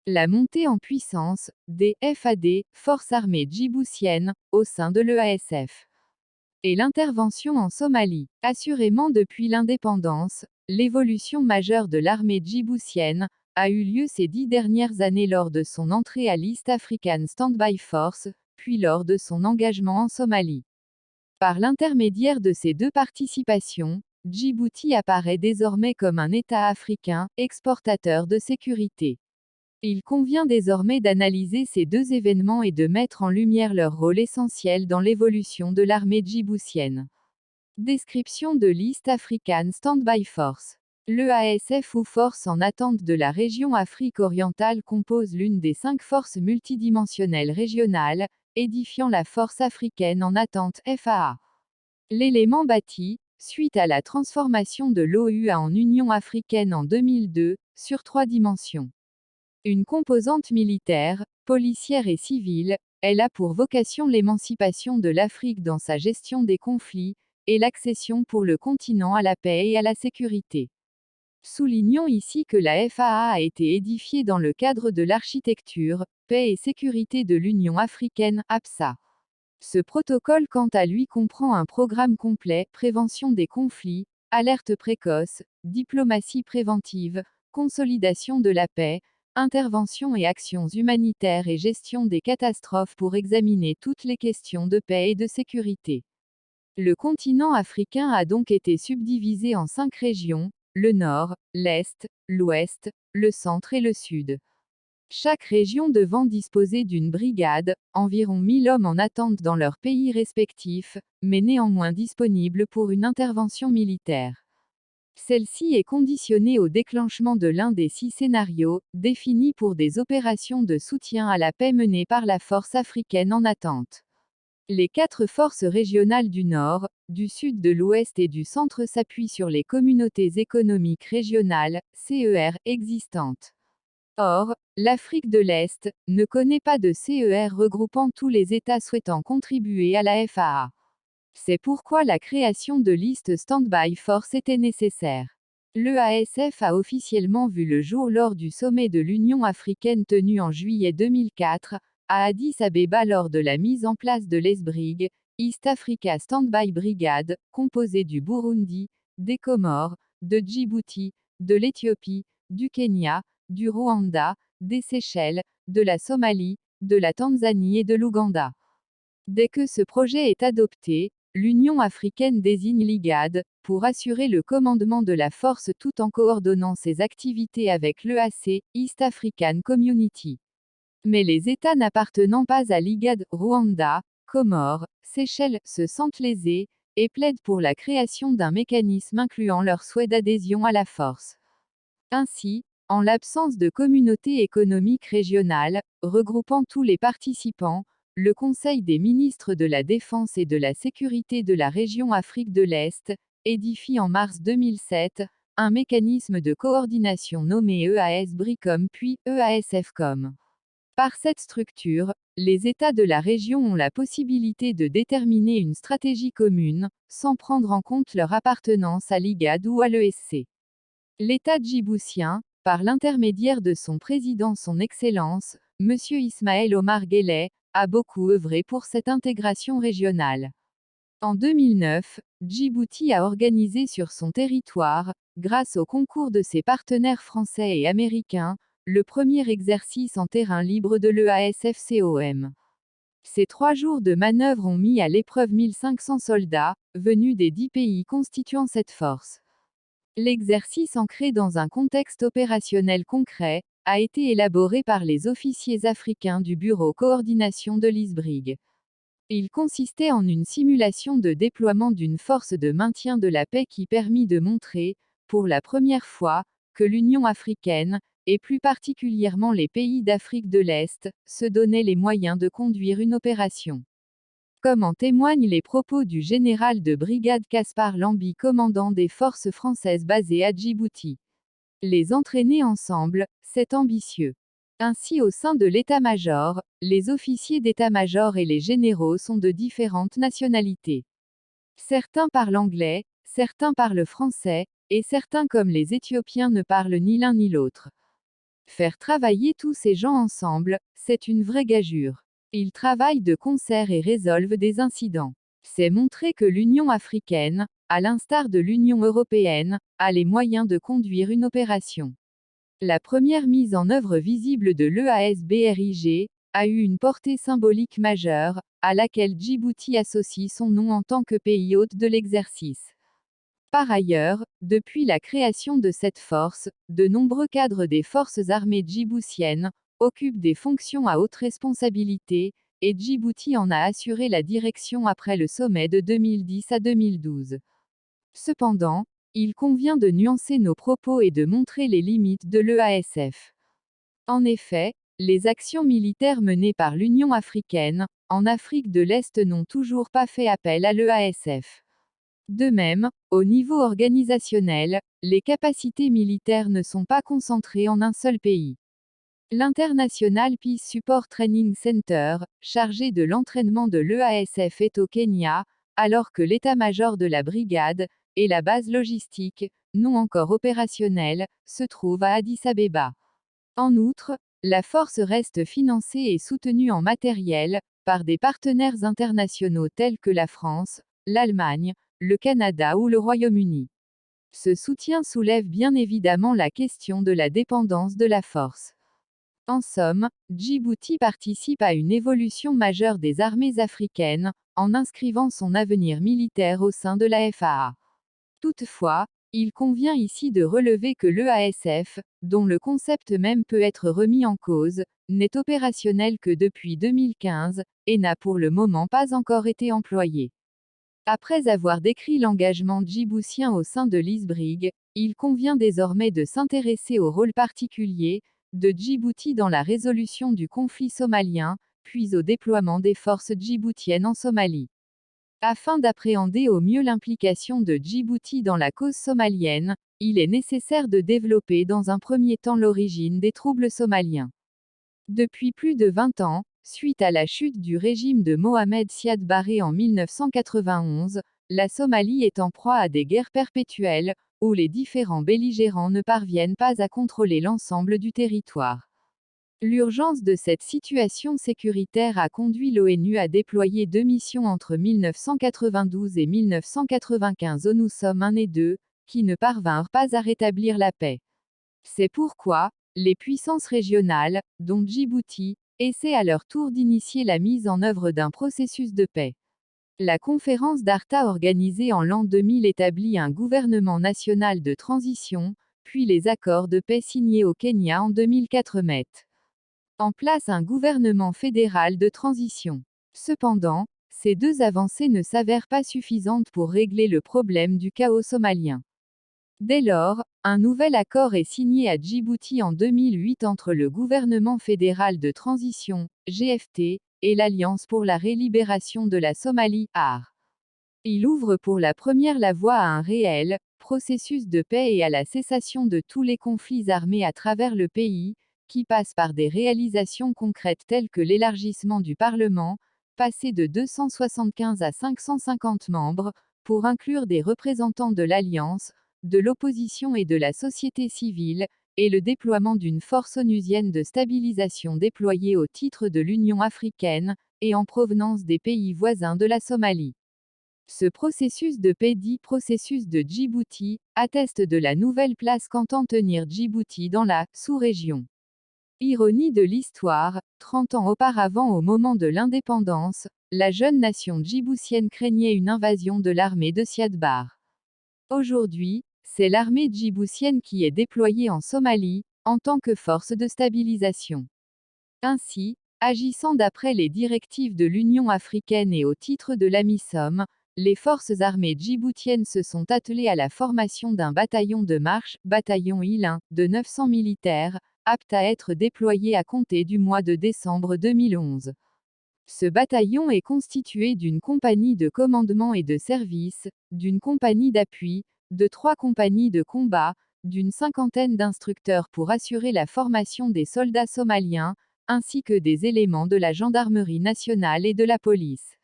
La montée en puissance des FAD, Forces armées djiboutiennes, au sein de l'EASF. Et l'intervention en Somalie. Assurément depuis l'indépendance, l'évolution majeure de l'armée djiboutienne a eu lieu ces 10 dernières années lors de son entrée à l'East African Standby Force, puis lors de son engagement en Somalie. Par l'intermédiaire de ces deux participations, Djibouti apparaît désormais comme un État africain, exportateur de sécurité. Il convient désormais d'analyser ces deux événements et de mettre en lumière leur rôle essentiel dans l'évolution de l'armée djiboutienne. Description de l'East African Standby Force. L'EASF ou Force en attente de la région Afrique orientale compose l'une des 5 forces multidimensionnelles régionales, édifiant la Force africaine en attente FAA. L'élément bâti, suite à la transformation de l'OUA en Union africaine en 2002, sur 3 dimensions. Une composante militaire, policière et civile, elle a pour vocation l'émancipation de l'Afrique dans sa gestion des conflits, et l'accession pour le continent à la paix et à la sécurité. Soulignons ici que la FAA a été édifiée dans le cadre de l'architecture, paix et sécurité de l'Union africaine, APSA. Ce protocole quant à lui comprend un programme complet, prévention des conflits, alerte précoce, diplomatie préventive, consolidation de la paix, intervention et actions humanitaires et gestion des catastrophes pour examiner toutes les questions de paix et de sécurité. Le continent africain a donc été subdivisé en 5 régions, le nord, l'est, l'ouest, le centre et le sud. Chaque région devant disposer d'une brigade, environ 1000 hommes en attente dans leur pays respectif, mais néanmoins disponibles pour une intervention militaire. Celle-ci est conditionnée au déclenchement de l'un des 6 scénarios, définis pour des opérations de soutien à la paix menées par la force africaine en attente. Les 4 forces régionales du Nord, du Sud, de l'Ouest et du Centre s'appuient sur les communautés économiques régionales, CER, existantes. Or, l'Afrique de l'Est ne connaît pas de CER regroupant tous les États souhaitant contribuer à la FAA. C'est pourquoi la création de listes Standby Force était nécessaire. L'EASF a officiellement vu le jour lors du sommet de l'Union africaine tenu en juillet 2004, à Addis Abeba lors de la mise en place de l'ESBRIG, East Africa Standby Brigade, composée du Burundi, des Comores, de Djibouti, de l'Éthiopie, du Kenya, du Rwanda, des Seychelles, de la Somalie, de la Tanzanie et de l'Ouganda. Dès que ce projet est adopté, l'Union africaine désigne l'IGAD, pour assurer le commandement de la force tout en coordonnant ses activités avec l'EAC, East African Community. Mais les États n'appartenant pas à l'IGAD, Rwanda, Comores, Seychelles, se sentent lésés, et plaident pour la création d'un mécanisme incluant leur souhait d'adhésion à la force. Ainsi, en l'absence de communauté économique régionale, regroupant tous les participants, le Conseil des ministres de la Défense et de la Sécurité de la région Afrique de l'Est édifie en mars 2007 un mécanisme de coordination nommé EAS-BRICOM puis EASFCOM. Par cette structure, les États de la région ont la possibilité de déterminer une stratégie commune, sans prendre en compte leur appartenance à l'IGAD ou à l'ESC. L'État djiboutien, par l'intermédiaire de son président Son Excellence, M. Ismaël Omar Guelleh, a beaucoup œuvré pour cette intégration régionale. En 2009, Djibouti a organisé sur son territoire, grâce au concours de ses partenaires français et américains, le premier exercice en terrain libre de l'EASFCOM. Ces 3 jours de manœuvre ont mis à l'épreuve 1500 soldats, venus des 10 pays constituant cette force. L'exercice ancré dans un contexte opérationnel concret, a été élaboré par les officiers africains du Bureau Coordination de l'ISBRIG. Il consistait en une simulation de déploiement d'une force de maintien de la paix qui permit de montrer, pour la première fois, que l'Union africaine, et plus particulièrement les pays d'Afrique de l'Est, se donnaient les moyens de conduire une opération. Comme en témoignent les propos du général de brigade Caspar Lambi, commandant des forces françaises basées à Djibouti. Les entraîner ensemble, c'est ambitieux. Ainsi au sein de l'état-major, les officiers d'état-major et les généraux sont de différentes nationalités. Certains parlent anglais, certains parlent français, et certains comme les Éthiopiens ne parlent ni l'un ni l'autre. Faire travailler tous ces gens ensemble, c'est une vraie gageure. Ils travaillent de concert et résolvent des incidents. C'est montrer que l'Union africaine, à l'instar de l'Union européenne, a les moyens de conduire une opération. La première mise en œuvre visible de l'EASBRIG a eu une portée symbolique majeure, à laquelle Djibouti associe son nom en tant que pays hôte de l'exercice. Par ailleurs, depuis la création de cette force, de nombreux cadres des forces armées djiboutiennes occupent des fonctions à haute responsabilité, et Djibouti en a assuré la direction après le sommet de 2010 à 2012. Cependant, il convient de nuancer nos propos et de montrer les limites de l'EASF. En effet, les actions militaires menées par l'Union africaine, en Afrique de l'Est n'ont toujours pas fait appel à l'EASF. De même, au niveau organisationnel, les capacités militaires ne sont pas concentrées en un seul pays. L'International Peace Support Training Center, chargé de l'entraînement de l'EASF est au Kenya, alors que l'état-major de la brigade, et la base logistique, non encore opérationnelle, se trouve à Addis Abeba. En outre, la force reste financée et soutenue en matériel, par des partenaires internationaux tels que la France, l'Allemagne, le Canada ou le Royaume-Uni. Ce soutien soulève bien évidemment la question de la dépendance de la force. En somme, Djibouti participe à une évolution majeure des armées africaines, en inscrivant son avenir militaire au sein de la FAA. Toutefois, il convient ici de relever que l'EASF, dont le concept même peut être remis en cause, n'est opérationnel que depuis 2015, et n'a pour le moment pas encore été employé. Après avoir décrit l'engagement djiboutien au sein de l'ISBRIG, il convient désormais de s'intéresser au rôle particulier de Djibouti dans la résolution du conflit somalien, puis au déploiement des forces djiboutiennes en Somalie. Afin d'appréhender au mieux l'implication de Djibouti dans la cause somalienne, il est nécessaire de développer dans un premier temps l'origine des troubles somaliens. Depuis plus de 20 ans, suite à la chute du régime de Mohamed Siad Barre en 1991, la Somalie est en proie à des guerres perpétuelles, où les différents belligérants ne parviennent pas à contrôler l'ensemble du territoire. L'urgence de cette situation sécuritaire a conduit l'ONU à déployer 2 missions entre 1992 et 1995 au Nous sommes 1 et 2, qui ne parvinrent pas à rétablir la paix. C'est pourquoi, les puissances régionales, dont Djibouti, essaient à leur tour d'initier la mise en œuvre d'un processus de paix. La conférence d'Arta organisée en l'an 2000 établit un gouvernement national de transition, puis les accords de paix signés au Kenya en 2004 mettent en place un gouvernement fédéral de transition. Cependant, ces deux avancées ne s'avèrent pas suffisantes pour régler le problème du chaos somalien. Dès lors, un nouvel accord est signé à Djibouti en 2008 entre le gouvernement fédéral de transition, GFT, et l'Alliance pour la rélibération de la Somalie, AR. Il ouvre pour la première la voie à un réel processus de paix et à la cessation de tous les conflits armés à travers le pays, qui passe par des réalisations concrètes telles que l'élargissement du Parlement, passé de 275 à 550 membres, pour inclure des représentants de l'Alliance, de l'opposition et de la société civile, et le déploiement d'une force onusienne de stabilisation déployée au titre de l'Union africaine, et en provenance des pays voisins de la Somalie. Ce processus de paix dit processus de Djibouti, atteste de la nouvelle place qu'entend tenir Djibouti dans la sous-région. Ironie de l'histoire, 30 ans auparavant au moment de l'indépendance, la jeune nation djiboutienne craignait une invasion de l'armée de Siad Barre. Aujourd'hui, c'est l'armée djiboutienne qui est déployée en Somalie, en tant que force de stabilisation. Ainsi, agissant d'après les directives de l'Union africaine et au titre de l'AMISOM, les forces armées djiboutiennes se sont attelées à la formation d'un bataillon de marche, bataillon IL-1, de 900 militaires, apte à être déployé à compter du mois de décembre 2011. Ce bataillon est constitué d'une compagnie de commandement et de service, d'une compagnie d'appui, de 3 compagnies de combat, d'une cinquantaine d'instructeurs pour assurer la formation des soldats somaliens, ainsi que des éléments de la gendarmerie nationale et de la police.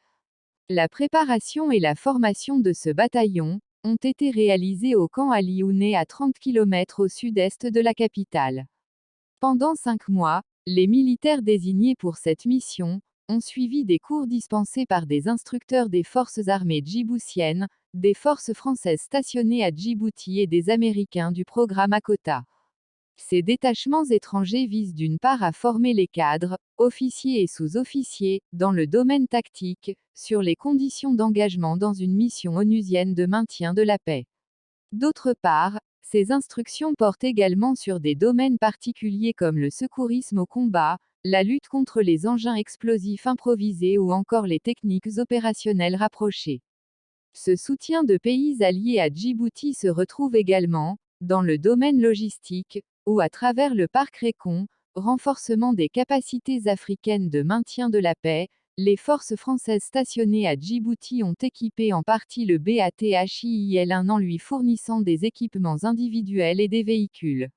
La préparation et la formation de ce bataillon ont été réalisées au camp Ali Ouné à 30 km au sud-est de la capitale. Pendant 5 mois, les militaires désignés pour cette mission ont suivi des cours dispensés par des instructeurs des forces armées djiboutiennes, des forces françaises stationnées à Djibouti et des Américains du programme Akota. Ces détachements étrangers visent d'une part à former les cadres, officiers et sous-officiers, dans le domaine tactique, sur les conditions d'engagement dans une mission onusienne de maintien de la paix. D'autre part, ces instructions portent également sur des domaines particuliers comme le secourisme au combat, la lutte contre les engins explosifs improvisés ou encore les techniques opérationnelles rapprochées. Ce soutien de pays alliés à Djibouti se retrouve également, dans le domaine logistique, ou à travers le parc Récon, renforcement des capacités africaines de maintien de la paix, les forces françaises stationnées à Djibouti ont équipé en partie le BATHIIL-1 en lui fournissant des équipements individuels et des véhicules.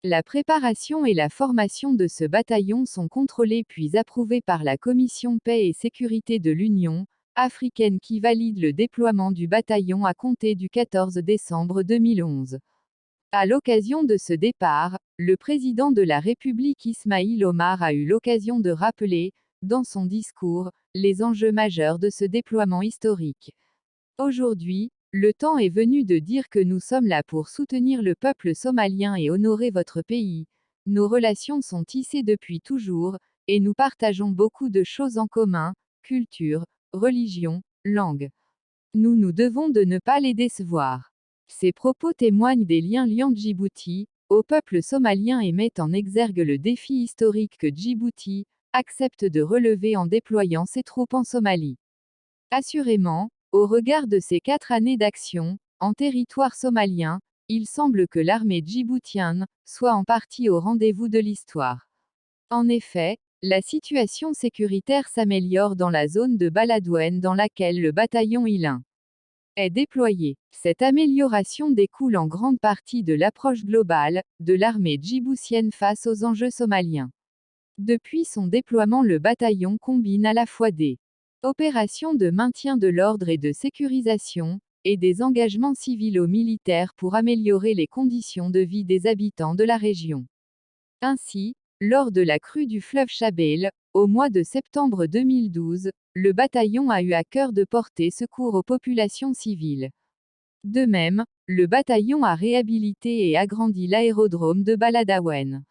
La préparation et la formation de ce bataillon sont contrôlées puis approuvées par la Commission Paix et Sécurité de l'Union africaine qui valide le déploiement du bataillon à compter du 14 décembre 2011. À l'occasion de ce départ, le président de la République Ismaïl Omar a eu l'occasion de rappeler, dans son discours, les enjeux majeurs de ce déploiement historique. Aujourd'hui, le temps est venu de dire que nous sommes là pour soutenir le peuple somalien et honorer votre pays. Nos relations sont tissées depuis toujours, et nous partageons beaucoup de choses en commun, culture, religion, langue. Nous devons de ne pas les décevoir. Ces propos témoignent des liens liant Djibouti au peuple somalien et mettent en exergue le défi historique que Djibouti accepte de relever en déployant ses troupes en Somalie. Assurément, au regard de ces 4 années d'action, en territoire somalien, il semble que l'armée djiboutienne soit en partie au rendez-vous de l'histoire. En effet, la situation sécuritaire s'améliore dans la zone de Baladouine dans laquelle le bataillon IL-1 est déployé. Cette amélioration découle en grande partie de l'approche globale de l'armée djiboutienne face aux enjeux somaliens. Depuis son déploiement, le bataillon combine à la fois des opérations de maintien de l'ordre et de sécurisation, et des engagements civilo-militaires pour améliorer les conditions de vie des habitants de la région. Ainsi, lors de la crue du fleuve Chabelle, au mois de septembre 2012, le bataillon a eu à cœur de porter secours aux populations civiles. De même, le bataillon a réhabilité et agrandi l'aérodrome de Baladouine.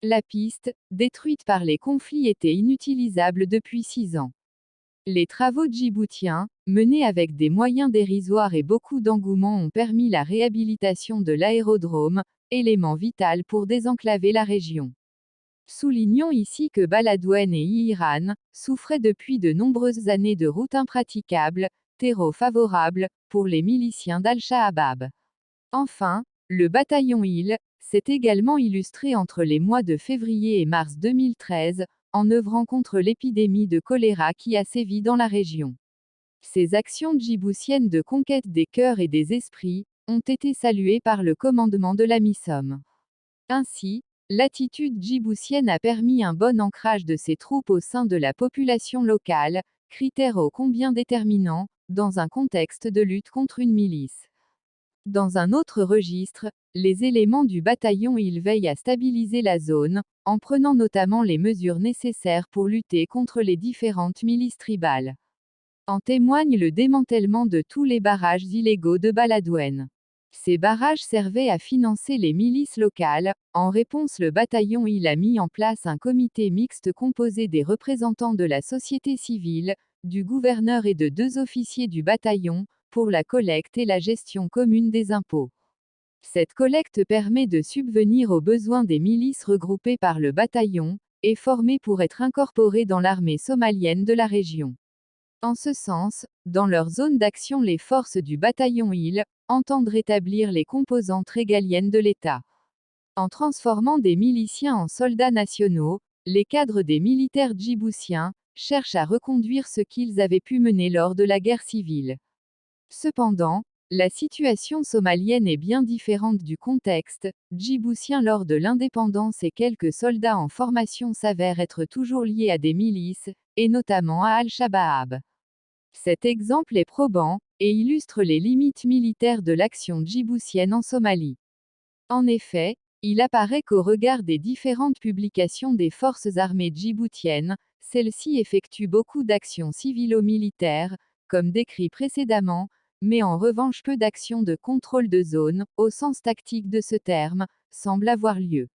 La piste, détruite par les conflits, était inutilisable depuis 6 ans. Les travaux djiboutiens, menés avec des moyens dérisoires et beaucoup d'engouement, ont permis la réhabilitation de l'aérodrome, élément vital pour désenclaver la région. Soulignons ici que Baladouine et Iran souffraient depuis de nombreuses années de routes impraticables, terreau favorable pour les miliciens d'Al-Shabaab. Enfin, le bataillon IL s'est également illustré entre les mois de février et mars 2013, en œuvrant contre l'épidémie de choléra qui a sévi dans la région. Ces actions djiboutiennes de conquête des cœurs et des esprits ont été saluées par le commandement de la MISOM. Ainsi, l'attitude djiboutienne a permis un bon ancrage de ces troupes au sein de la population locale, critère ô combien déterminant, dans un contexte de lutte contre une milice. Dans un autre registre, les éléments du bataillon IL veillent à stabiliser la zone, en prenant notamment les mesures nécessaires pour lutter contre les différentes milices tribales. En témoigne le démantèlement de tous les barrages illégaux de Baladouine. Ces barrages servaient à financer les milices locales. En réponse, le bataillon IL a mis en place un comité mixte composé des représentants de la société civile, du gouverneur et de 2 officiers du bataillon, pour la collecte et la gestion commune des impôts. Cette collecte permet de subvenir aux besoins des milices regroupées par le bataillon, et formées pour être incorporées dans l'armée somalienne de la région. En ce sens, dans leur zone d'action, les forces du bataillon IL entendent rétablir les composantes régaliennes de l'État. En transformant des miliciens en soldats nationaux, les cadres des militaires djiboutiens cherchent à reconduire ce qu'ils avaient pu mener lors de la guerre civile. Cependant, la situation somalienne est bien différente du contexte djiboutien lors de l'indépendance et quelques soldats en formation s'avèrent être toujours liés à des milices, et notamment à Al-Shabaab. Cet exemple est probant, et illustre les limites militaires de l'action djiboutienne en Somalie. En effet, il apparaît qu'au regard des différentes publications des forces armées djiboutiennes, celles-ci effectuent beaucoup d'actions civilo-militaires, comme décrit précédemment, mais en revanche peu d'actions de contrôle de zone, au sens tactique de ce terme, semblent avoir lieu.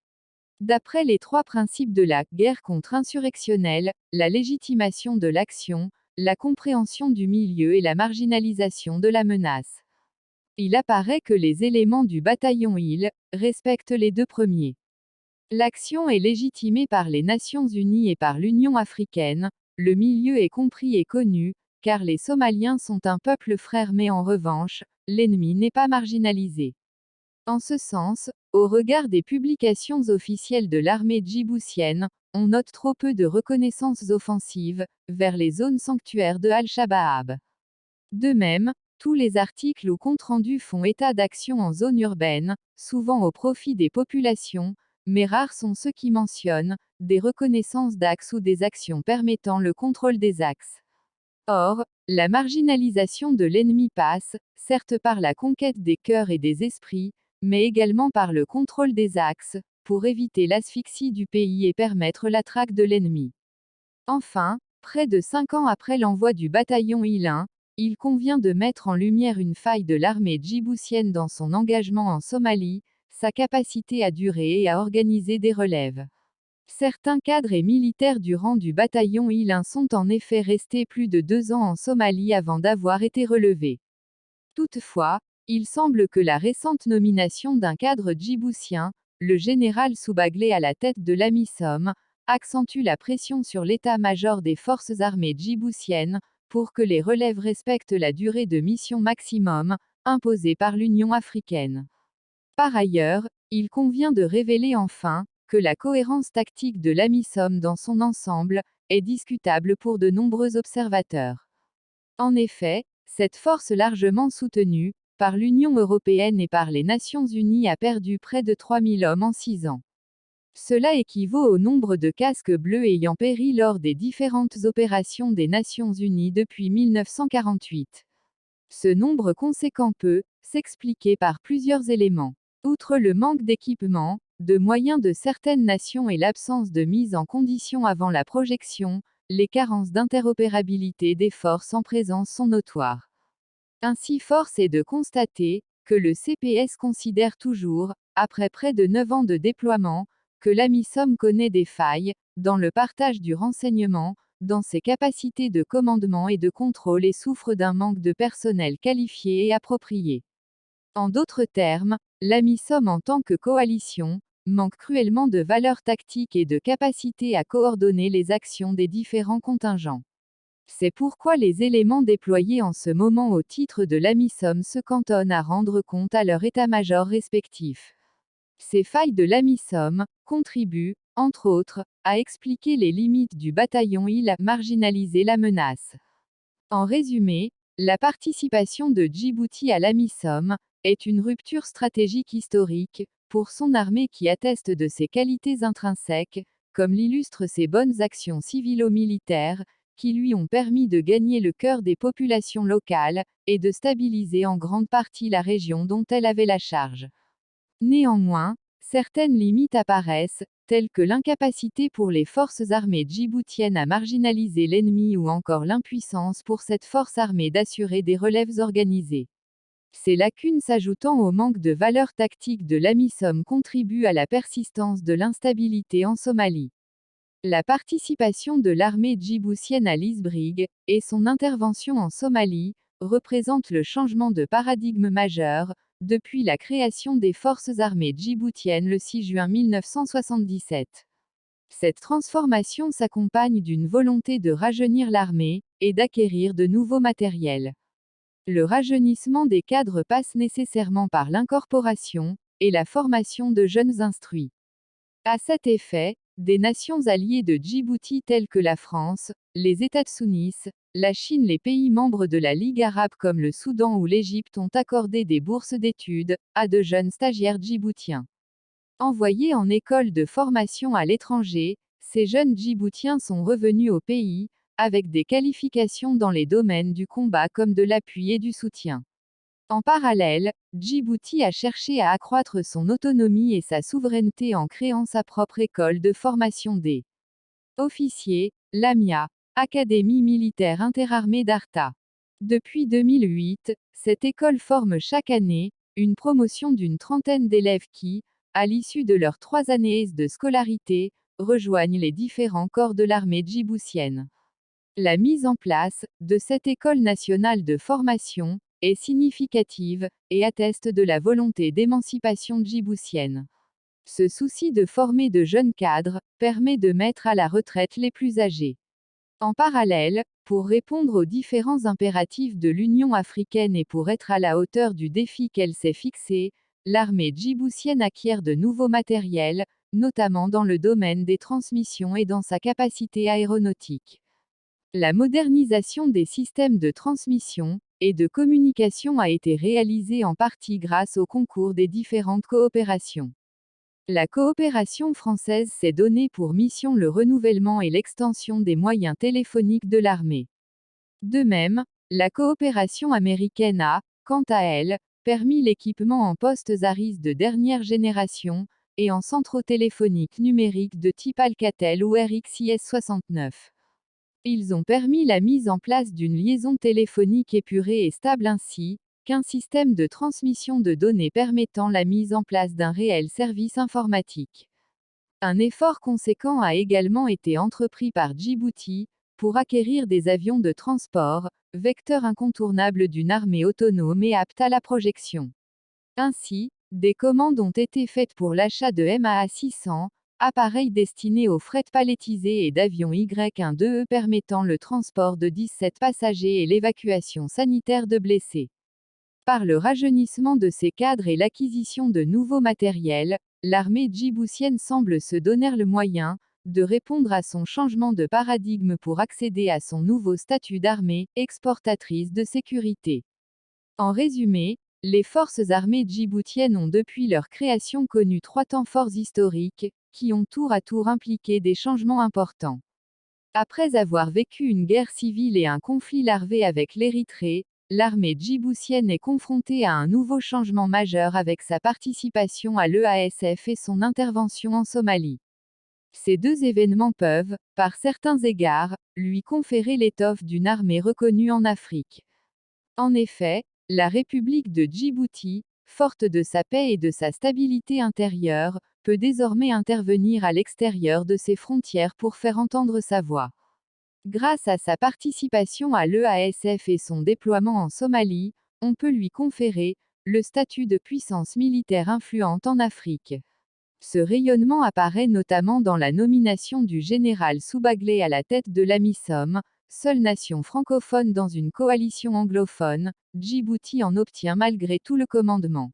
D'après les trois principes de la guerre contre-insurrectionnelle, la légitimation de l'action, la compréhension du milieu et la marginalisation de la menace. Il apparaît que les éléments du bataillon Hill respectent les deux premiers. L'action est légitimée par les Nations Unies et par l'Union africaine, le milieu est compris et connu, car les Somaliens sont un peuple frère mais en revanche, l'ennemi n'est pas marginalisé. En ce sens, au regard des publications officielles de l'armée djiboutienne, on note trop peu de reconnaissances offensives vers les zones sanctuaires de Al-Shabaab. De même, tous les articles ou comptes rendus font état d'actions en zone urbaine, souvent au profit des populations, mais rares sont ceux qui mentionnent des reconnaissances d'axes ou des actions permettant le contrôle des axes. Or, la marginalisation de l'ennemi passe, certes par la conquête des cœurs et des esprits, mais également par le contrôle des axes, pour éviter l'asphyxie du pays et permettre la traque de l'ennemi. Enfin, près de 5 ans après l'envoi du bataillon Hill 1, il convient de mettre en lumière une faille de l'armée djiboutienne dans son engagement en Somalie, sa capacité à durer et à organiser des relèves. Certains cadres et militaires du rang du bataillon Hill 1 sont en effet restés plus de 2 ans en Somalie avant d'avoir été relevés. Toutefois, il semble que la récente nomination d'un cadre djiboutien, le général Soubaglé à la tête de l'AMISOM, accentue la pression sur l'état-major des forces armées djiboutiennes, pour que les relèves respectent la durée de mission maximum, imposée par l'Union africaine. Par ailleurs, il convient de révéler enfin, que la cohérence tactique de l'AMISOM dans son ensemble, est discutable pour de nombreux observateurs. En effet, cette force largement soutenue, par l'Union européenne et par les Nations unies a perdu près de 3000 hommes en 6 ans. Cela équivaut au nombre de casques bleus ayant péri lors des différentes opérations des Nations unies depuis 1948. Ce nombre conséquent peut s'expliquer par plusieurs éléments. Outre le manque d'équipement, de moyens de certaines nations et l'absence de mise en condition avant la projection, les carences d'interopérabilité des forces en présence sont notoires. Ainsi, force est de constater que le CPS considère toujours, après près de 9 ans de déploiement, que l'AMISOM connaît des failles, dans le partage du renseignement, dans ses capacités de commandement et de contrôle et souffre d'un manque de personnel qualifié et approprié. En d'autres termes, l'AMISOM en tant que coalition, manque cruellement de valeur tactique et de capacité à coordonner les actions des différents contingents. C'est pourquoi les éléments déployés en ce moment au titre de l'AMISOM se cantonnent à rendre compte à leur état-major respectif. Ces failles de l'AMISOM contribuent, entre autres, à expliquer les limites du bataillon Hill à marginaliser la menace. En résumé, la participation de Djibouti à l'AMISOM est une rupture stratégique historique, pour son armée qui atteste de ses qualités intrinsèques, comme l'illustrent ses bonnes actions civilo-militaires, qui lui ont permis de gagner le cœur des populations locales, et de stabiliser en grande partie la région dont elle avait la charge. Néanmoins, certaines limites apparaissent, telles que l'incapacité pour les forces armées djiboutiennes à marginaliser l'ennemi ou encore l'impuissance pour cette force armée d'assurer des relèves organisées. Ces lacunes s'ajoutant au manque de valeur tactique de l'AMISOM contribuent à la persistance de l'instabilité en Somalie. La participation de l'armée djiboutienne à l'ISBRIG, et son intervention en Somalie, représentent le changement de paradigme majeur, depuis la création des forces armées djiboutiennes le 6 juin 1977. Cette transformation s'accompagne d'une volonté de rajeunir l'armée, et d'acquérir de nouveaux matériels. Le rajeunissement des cadres passe nécessairement par l'incorporation, et la formation de jeunes instruits. À cet effet, des nations alliées de Djibouti telles que la France, les États-Unis, la Chine, les pays membres de la Ligue arabe comme le Soudan ou l'Égypte ont accordé des bourses d'études à de jeunes stagiaires djiboutiens. Envoyés en école de formation à l'étranger, ces jeunes djiboutiens sont revenus au pays, avec des qualifications dans les domaines du combat comme de l'appui et du soutien. En parallèle, Djibouti a cherché à accroître son autonomie et sa souveraineté en créant sa propre école de formation des officiers, l'AMIA, Académie militaire interarmée d'Arta. Depuis 2008, cette école forme chaque année une promotion d'une trentaine d'élèves qui, à l'issue de leurs 3 années de scolarité, rejoignent les différents corps de l'armée djiboutienne. La mise en place de cette école nationale de formation est significative et atteste de la volonté d'émancipation djiboutienne. Ce souci de former de jeunes cadres permet de mettre à la retraite les plus âgés. En parallèle, pour répondre aux différents impératifs de l'Union africaine et pour être à la hauteur du défi qu'elle s'est fixé, l'armée djiboutienne acquiert de nouveaux matériels, notamment dans le domaine des transmissions et dans sa capacité aéronautique. La modernisation des systèmes de transmission et de communication a été réalisée en partie grâce au concours des différentes coopérations. La coopération française s'est donnée pour mission le renouvellement et l'extension des moyens téléphoniques de l'armée. De même, la coopération américaine a, quant à elle, permis l'équipement en postes ARIS de dernière génération, et en centraux téléphoniques numériques de type Alcatel ou RxIS-69. Ils ont permis la mise en place d'une liaison téléphonique épurée et stable ainsi qu'un système de transmission de données permettant la mise en place d'un réel service informatique. Un effort conséquent a également été entrepris par Djibouti pour acquérir des avions de transport, vecteur incontournable d'une armée autonome et apte à la projection. Ainsi, des commandes ont été faites pour l'achat de MAA-600, appareils destinés au fret palettisé et d'avions Y-12E permettant le transport de 17 passagers et l'évacuation sanitaire de blessés. Par le rajeunissement de ses cadres et l'acquisition de nouveaux matériels, l'armée djiboutienne semble se donner le moyen de répondre à son changement de paradigme pour accéder à son nouveau statut d'armée exportatrice de sécurité. En résumé, les forces armées djiboutiennes ont depuis leur création connu 3 temps forts historiques, qui ont tour à tour impliqué des changements importants. Après avoir vécu une guerre civile et un conflit larvé avec l'Érythrée, l'armée djiboutienne est confrontée à un nouveau changement majeur avec sa participation à l'EASF et son intervention en Somalie. Ces 2 événements peuvent, par certains égards, lui conférer l'étoffe d'une armée reconnue en Afrique. En effet, la République de Djibouti, forte de sa paix et de sa stabilité intérieure, peut désormais intervenir à l'extérieur de ses frontières pour faire entendre sa voix. Grâce à sa participation à l'EASF et son déploiement en Somalie, on peut lui conférer le statut de puissance militaire influente en Afrique. Ce rayonnement apparaît notamment dans la nomination du général Soubaglé à la tête de l'AMISOM, seule nation francophone dans une coalition anglophone. Djibouti en obtient malgré tout le commandement.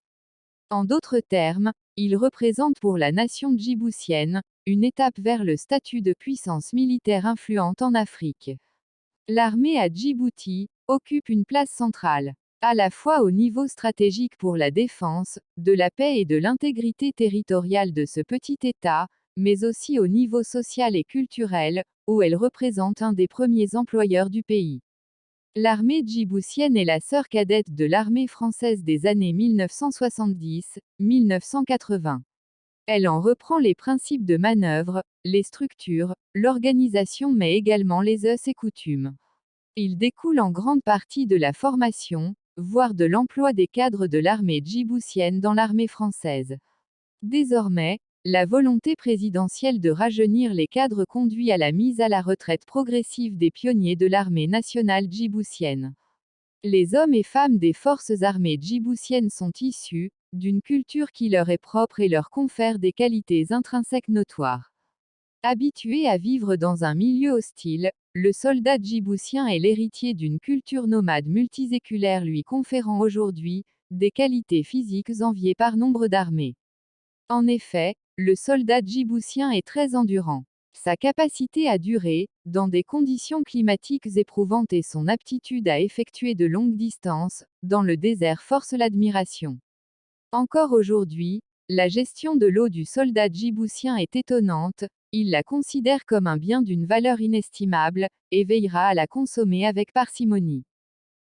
En d'autres termes, il représente pour la nation djiboutienne une étape vers le statut de puissance militaire influente en Afrique. L'armée à Djibouti occupe une place centrale, à la fois au niveau stratégique pour la défense, de la paix et de l'intégrité territoriale de ce petit État, mais aussi au niveau social et culturel, où elle représente un des premiers employeurs du pays. L'armée djiboutienne est la sœur cadette de l'armée française des années 1970-1980. Elle en reprend les principes de manœuvre, les structures, l'organisation mais également les us et coutumes. Il découle en grande partie de la formation, voire de l'emploi des cadres de l'armée djiboutienne dans l'armée française. Désormais, la volonté présidentielle de rajeunir les cadres conduit à la mise à la retraite progressive des pionniers de l'armée nationale djiboutienne. Les hommes et femmes des forces armées djiboutiennes sont issus d'une culture qui leur est propre et leur confère des qualités intrinsèques notoires. Habitué à vivre dans un milieu hostile, le soldat djiboutien est l'héritier d'une culture nomade multiséculaire lui conférant aujourd'hui des qualités physiques enviées par nombre d'armées. En effet, le soldat djiboutien est très endurant. Sa capacité à durer, dans des conditions climatiques éprouvantes et son aptitude à effectuer de longues distances, dans le désert forcent l'admiration. Encore aujourd'hui, la gestion de l'eau du soldat djiboutien est étonnante, il la considère comme un bien d'une valeur inestimable, et veillera à la consommer avec parcimonie.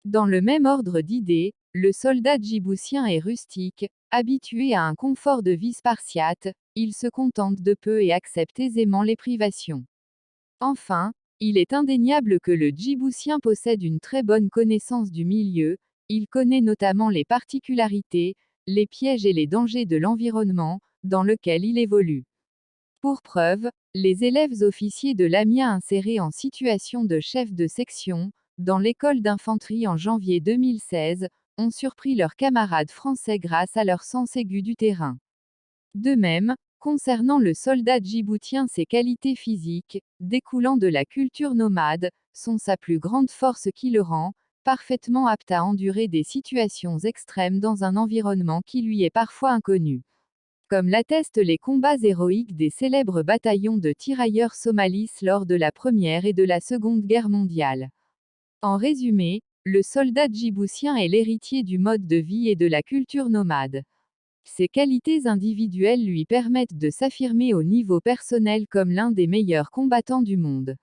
Dans le même ordre d'idées, le soldat djiboutien est rustique, habitué à un confort de vie spartiate, il se contente de peu et accepte aisément les privations. Enfin, il est indéniable que le djiboutien possède une très bonne connaissance du milieu, il connaît notamment les particularités, les pièges et les dangers de l'environnement, dans lequel il évolue. Pour preuve, les élèves officiers de l'AMIA insérés en situation de chef de section, dans l'école d'infanterie en janvier 2016, ont surpris leurs camarades français grâce à leur sens aigu du terrain. De même, concernant le soldat djiboutien, ses qualités physiques, découlant de la culture nomade, sont sa plus grande force qui le rend parfaitement apte à endurer des situations extrêmes dans un environnement qui lui est parfois inconnu. Comme l'attestent les combats héroïques des célèbres bataillons de tirailleurs somalis lors de la Première et de la Seconde Guerre mondiale. En résumé, le soldat djiboutien est l'héritier du mode de vie et de la culture nomade. Ses qualités individuelles lui permettent de s'affirmer au niveau personnel comme l'un des meilleurs combattants du monde.